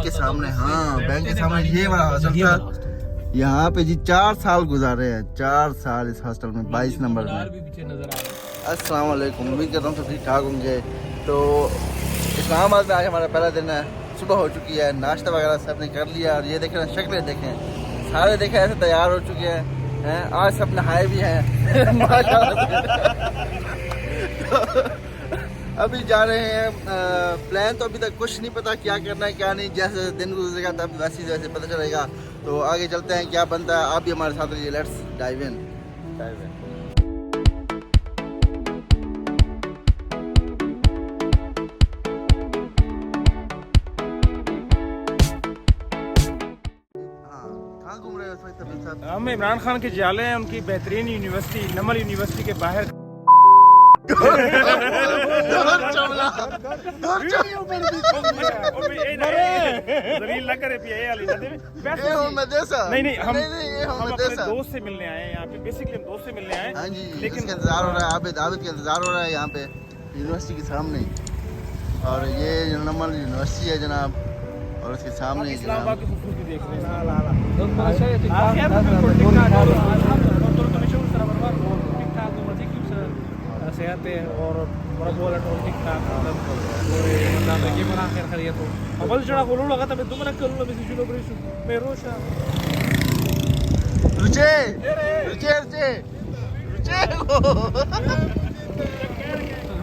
के सामने, हाँ बैंक के सामने ये वाला हॉस्टल था। यहाँ पे जी 4 साल गुजारे हैं, 4 साल इस हॉस्टल में, 22 नंबर में। अस्सलाम वालेकुम, उम्मीद करता हूँ सब ठीक ठाक होंगे। तो इस्लामाबाद में आज हमारा पहला दिन है, सुबह हो चुकी है, नाश्ता वगैरह सब ने कर लिया। और ये देखें ना, शक्लें देखें, सारे देखें ऐसे तैयार हो चुके हैं। आज सब नहाए भी हैं तो अभी जा रहे हैं। प्लान तो अभी तक कुछ नहीं पता क्या करना है क्या नहीं, जैसे दिन गुजरेगा तब वैसे पता चलेगा। तो आगे चलते हैं, क्या बनता है आप भी हमारे साथ रहिए। Let's dive in. कहाँ घूम रहे हो हम इमरान खान के जाले हैं, उनकी बेहतरीन यूनिवर्सिटी नमल यूनिवर्सिटी के बाहर। नहीं हम अपने दोस्त से मिलने आए हैं यहाँ पे, बेसिकली हम दोस्त से मिलने आए हैं। हाँ जी, लेकिन इंतजार हो रहा है, आबिद का इंतजार हो रहा है यहाँ पे यूनिवर्सिटी के सामने। और ये नमल यूनिवर्सिटी है जनाब, और उसके सामने इस्लामाबाद की खूबसूरती देख रहे हैं।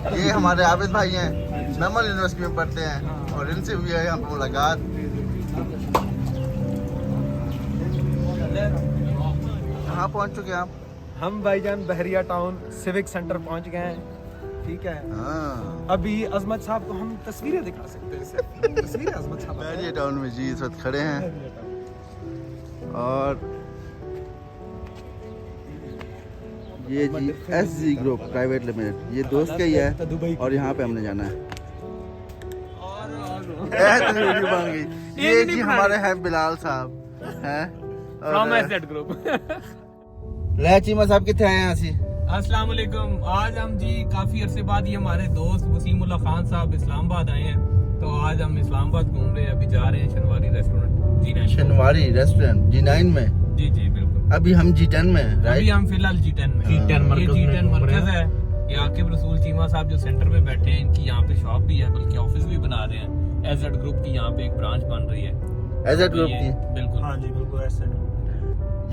और ये हमारे आबिद भाई हैं, नमल यूनिवर्सिटी में पढ़ते हैं, और इनसे हुई है यहाँ पर मुलाकात। कहाँ पहुँच चुके हैं आप? हम भाईजान बहरिया टाउन सिविक सेंटर पहुंच गए हैं, ठीक है। हाँ। अभी अजमत साहब को हम तस्वीरें दिखा सकते हैं, तस्वीरें अजमत साहब बहरिया टाउन में जी इस वक्त खड़े हैं। और ये जी SG ग्रुप प्राइवेट लिमिटेड, ये दोस्त का ही है, और यहाँ पे हमने जाना है। ये जी हमारे हैं बिलाल साहब हैं फ्रॉम SZ ग्रुप। चीमा साहब कितने आए यहाँ से? अस्सलाम वालेकुम। आज हम जी काफी अरसे बाद ये हमारे दोस्त वसीमुल्लाह खान साहब इस्लामाबाद आए हैं, तो आज हम इस्लामाबाद घूम रहे हैं। अभी जा रहे हैं शनवारी रेस्टोरेंट G9। शनवारी रेस्टोरेंट G9 में? जी बिल्कुल। अभी हम G10 में हैं, अभी हम फिलहाल G10 में। ये G10 मरकज है। ये आकिब रसूल चीमा साहब जो सेंटर में बैठे हैं, इनकी यहाँ पे शॉप भी है, बल्कि ऑफिस भी बना रहे हैं। SZ ग्रुप की यहाँ पे एक ब्रांच बन रही है। SZ ग्रुप की? बिल्कुल, हाँ जी बिल्कुल। SZ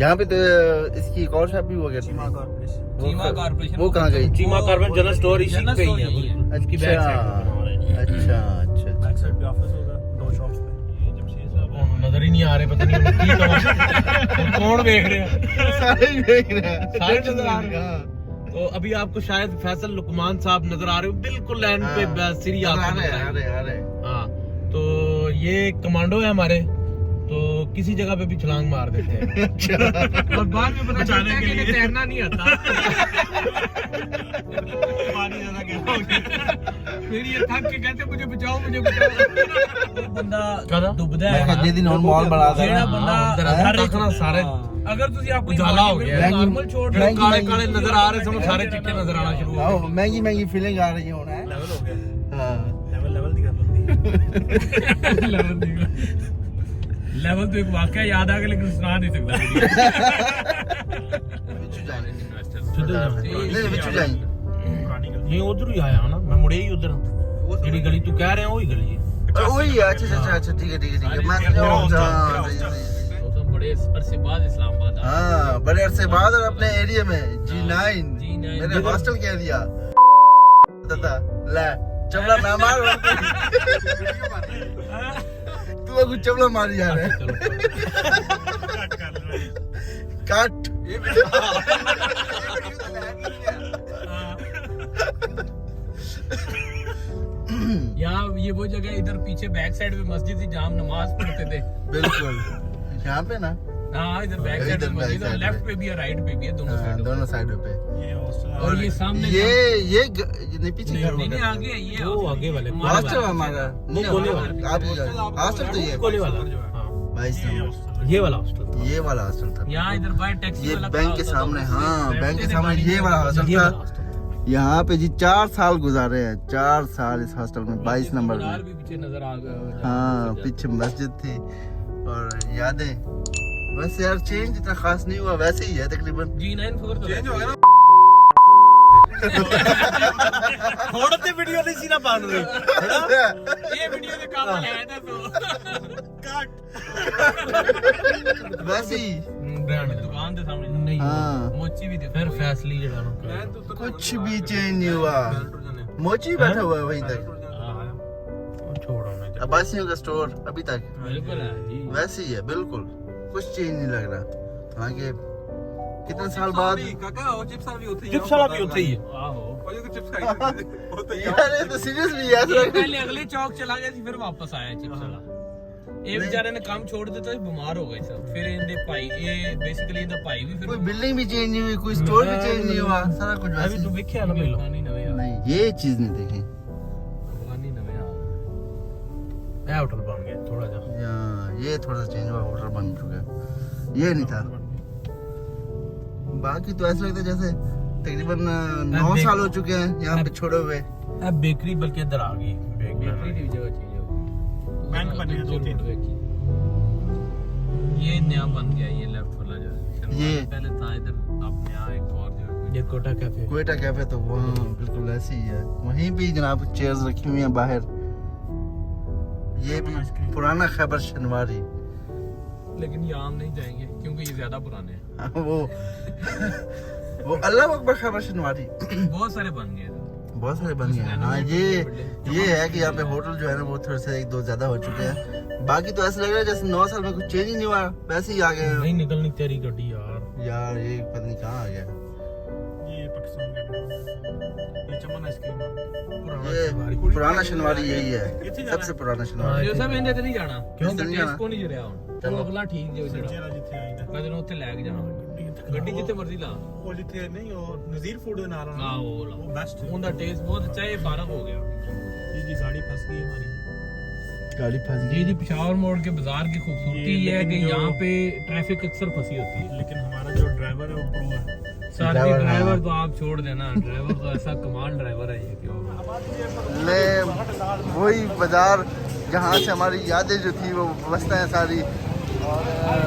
यहाँ पे तो इसकी एक और शॉप भी हो गया, चीमा कॉर्पोरेशन। वो कहाँ गई? चीमा कॉर्पोरेशन जनरल स्टोर इसी पे ही है। अच्छा अच्छा अच्छा। बैक साइड पे ऑफिस होगा, 2 शॉप्स पे। नजर ही नहीं आ रहे, पता नहीं कौन देख रहे हैं। सारे ही देख रहे हैं, सारे नजर आ रहे हैं। तो अभी आपको शायद फैसल लुकमान साहब नजर आ रहे हो, बिल्कुल लाइन पे सीरी आपको नजर आ रहे हैं। हाँ, तो ये कमांडो है हमारे, तो किसी जगह पे भी छलांग मार देते हैं। और बाद में पता चलता है कि इन्हें तैरना नहीं आता। पानी ज्यादा गहरा हो गया, फिर ये थक के कहते मुझे बचाओ। बंदा डूबदा है जिस दिन और मॉल बना था जेड़ा बंदा सारे अगर ਤੁਸੀਂ ਆਪਣੀ उजाला हो गया, नॉर्मल छोड़ रहे हो, काले काले नजर आ रहे, समझ सारे चिट्टे नजर आना शुरू हो गए। महंगी फीलिंग आ रही है होना है। लेवल हो गया, हाँ। लेवल दिखा बनती लेवल तो एक वाकया याद आ गया, लेकिन सुना नहीं सकता। ये उधर ही आया ना, मैं मुड़े ही उधर। जेडी गली तू कह रहे हैं वही गली है। वही है। अच्छा ठीक है। मैं बड़े अरसे बाद इस्लामाबाद आया। हाँ, बड़े अरसे बाद, और अपने एरिया में G9 मेरे हॉस्टल कह दिया। ले चपला ना मार, तू कुछ चपला मारी जा रहा है। काट। यहाँ ये वो जगह, इधर पीछे बैक साइड पे मस्जिद थी जहाँ हम नमाज पढ़ते थे। बिल्कुल यहाँ पे ना। हाँ, इधर बैक साइड पे मस्जिद है, लेफ्ट पे भी है, राइट पे भी है, दोनों साइडों पे। और ये सामने ये नहीं पीछे घर नहीं आगे है, ये वो आगे वाले हॉस्टल हमारा। वो गोले वाला हॉस्टल तो ये गोले वाला। ये वाला हॉस्टल था। यहाँ इधर बाय टैक्सी ये वाला बैंक के सामने, हाँ बैंक के सामने ये वाला हॉस्टल था। यहाँ पे जी 4 साल गुजारे हैं, 4 साल इस हॉस्टल में 22 नंबर मीनार में। भी पीछे नजर आ गया। हाँ पीछे मस्जिद थी और यादें। बस यार चेंज इतना खास नहीं हुआ, वैसे ही है तकरीबन। G9 फोर चेंज हो गया थोड़े वीडियो नहीं सीना बांध रही ये वीडियो में काम है ना तो वैसे ही ब्रांड दुकान के सामने नहीं हाँ मोची भी दे फिर फैसली जड़ा कुछ भी चेंज नहीं हुआ, मोची बैठा हुआ है वहीं तक। छोड़ो मैं अब्बासियों का स्टोर अभी तक बिल्कुल है जी। वैसे ही है, बिल्कुल कुछ चेंज नहीं लग रहा। आगे कितने साल बाद चिप्स वाला भी होता ही है। आहो यार ये तो सीरियस भी है। ये पहले अगले चौक चला गया थी फिर वापस आया चिप्स वाला। ये बेचारे ने काम छोड़ दिया तो बीमार हो गए सब। फिर इनके भाई ये बेसिकली इनका भाई भी फिर कोई बिल्डिंग भी चेंज नहीं हुई, कोई स्टोर भी चेंज नहीं हुआ, सारा कुछ वैसे अभी ही। तू देखिया ना पहले पानी नवे आ नहीं ये चीज नहीं देखी। पानी नवे आ ये होटल बन गया थोड़ा जा ये थोड़ा सा चेंज हुआ, होटल बन चुका है, ये नहीं था। बाकी तो ऐसा लगता है जैसे तकरीबन 9 साल हो चुके हैं यहाँ पे छोड़े हुए। अब बेकरी बल्कि इधर आ गई बेकरी की जगह चेंज हो गई। बैंक बने हैं 2-3। ये नया बन गया ये लेफ्ट वाला जो है। ये पहले था इधर अपने यहाँ एक और जो ये कोटा कैफे क्वेटा कैफे तो वहाँ बिल्कुल ऐसे ही है, वहीं भी जनाब चेयर्स रखी हुई हैं बाहर। ये पुराना खैबर शनवारी। लेकिन ये आम नहीं जाएंगे क्योंकि ये ज्यादा पुराने हैं। वो अल्लाह अकबर खैबर शनवारी बहुत सारे बन गए बहुत सारे बन गए हैं। हाँ ये है कि यहाँ पे होटल जो है ना वो थोड़े से 1-2 ज्यादा हो चुके हैं। बाकी तो ऐसा लग रहा है जैसे 9 साल में कुछ चेंज ही नहीं हुआ, वैसे ही आ गए हैं। नहीं निकलनी तेरी गड्डी यार ये पता नहीं कहाँ आ गया। ये पाकिस्तान का ये चमन आइसक्रीम ये पुराना शनवारी यही है, सबसे पुराना शनवारी। जो सब इंदे ते नहीं जाना क्यों क्योंकि नहीं टेस्ट जाना? को नहीं जरिया ਹੁਣ ਉਹ ਅਗਲਾ ਠੀਕ ਜੇ ਜਿਹੜਾ ਜਿਹੜਾ ਜਿੱਥੇ ਆਈਦਾ ਮੈਂ ਤੈਨੂੰ ਉੱਥੇ ਲੈ ਕੇ ਜਾਣਾ ਗੱਡੀ ਜਿੱਥੇ ਮਰਜ਼ੀ ਲਾ ਉਹ ਜਿੱਥੇ ਨਹੀਂ ਉਹ ਨਜ਼ੀਰ ਫੂਡ ਦੇ ਨਾਲ ਆ ਹਾਂ ਉਹ ਲਾ ਉਹ ਬੈਸਟ ਉਹਦਾ ਟੇਸਟ ਬਹੁਤ ਅੱਛਾ ਹੈ। फारग हो गया ये जी गाड़ी फंस गई हमारी। गाड़ी फंस जी जी पेशावर मोड़ के बाजार की खूबसूरती ये है कि यहाँ पे ट्रैफिक अक्सर फंसी होती है। लेकिन हमारा जो ड्राइवर है वो प्रो है। साथ ही ड्राइवर तो आप छोड़ देना, ड्राइवर तो ऐसा कमाल ड्राइवर है ये क्यों ले वही बाजार जहाँ से हमारी यादें जो थी वो बसते हैं सारी। और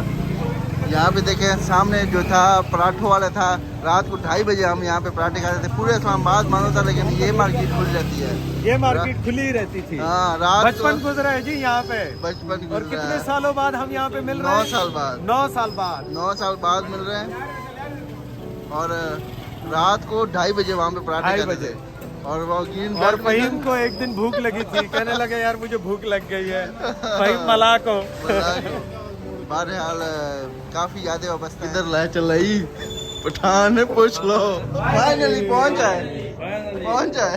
यहाँ पे देखें सामने जो था पराठों वाला था, रात को 2:30 बजे हम यहाँ पे पराठे खाते थे। पूरे इस्लामाबाद मानो था लेकिन ये मार्केट खुल जाती है। ये मार्केट खुली रहती थी। हाँ रात बचपन गुजरा है जी यहाँ पे। बचपन और कितने सालों बाद हम यहाँ पे मिल रहे 9 हैं? साल बाद 9 साल बाद 9 साल बाद मिल रहे हैं। और रात को 2:30 बजे वहाँ पे पराठे 2:30 खाते थे। और वो ग्रीन और फहीम को एक दिन भूख लगी थी, कहने लगे यार मुझे भूख लग गई है। फहीम मला को बहरहाल काफी यादें वापस इधर ला चल रही पठान है, पूछ लो फाइनली पहुंच जाए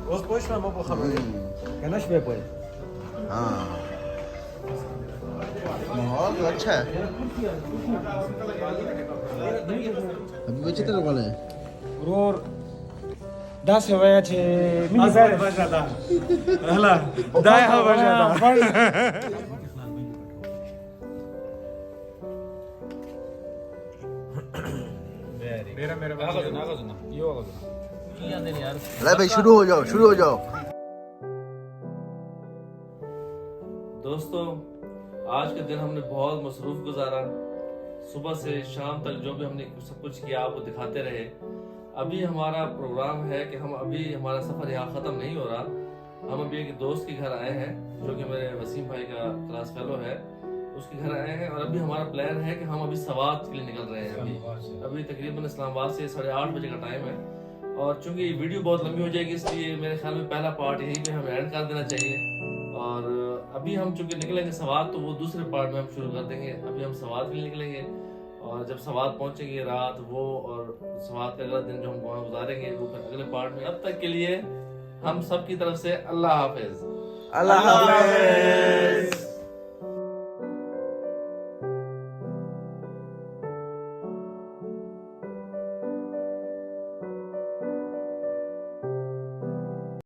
उस पूछ ना मो खबर कहना शबे पे। हाँ माहौल तो अच्छा है। अभी बच्चे तरफ वाले हैं रोर 10 हवाया छे मिनी सारे बजाता हला दाय हवा बजाता मेरा मेरे पास ना यो यार अरे भाई शुरू हो जाओ। दोस्तों आज के दिन हमने बहुत मसरूफ गुजारा। सुबह से शाम तक जो भी हमने सब कुछ किया आपको दिखाते रहे। अभी हमारा प्रोग्राम है कि हम अभी हमारा सफ़र यहाँ ख़त्म नहीं हो रहा। हम अभी एक दोस्त के घर आए हैं जो कि मेरे वसीम भाई का क्लास फेलो है, उसके घर आए हैं। और अभी हमारा प्लान है कि हम अभी सवात के लिए निकल रहे हैं। अभी तकरीबन इस्लामाबाद से 8:30 बजे का टाइम है। और चूंकि ये वीडियो बहुत लंबी हो जाएगी इसलिए मेरे ख्याल में पहला पार्ट यहीं पे हमें एंड कर देना चाहिए। और अभी हम चूंकि निकलेंगे सवात तो वो दूसरे पार्ट में हम शुरू कर देंगे। अभी हम सवात के लिए निकलेंगे और जब सवात पहुंचेंगे रात वो और सवात का अगला दिन जो हम वहाँ गुजारेंगे वो फिर अगले पार्ट में। अब तक के लिए हम सब की तरफ से अल्लाह हाफिज। अल्लाह हाफिज।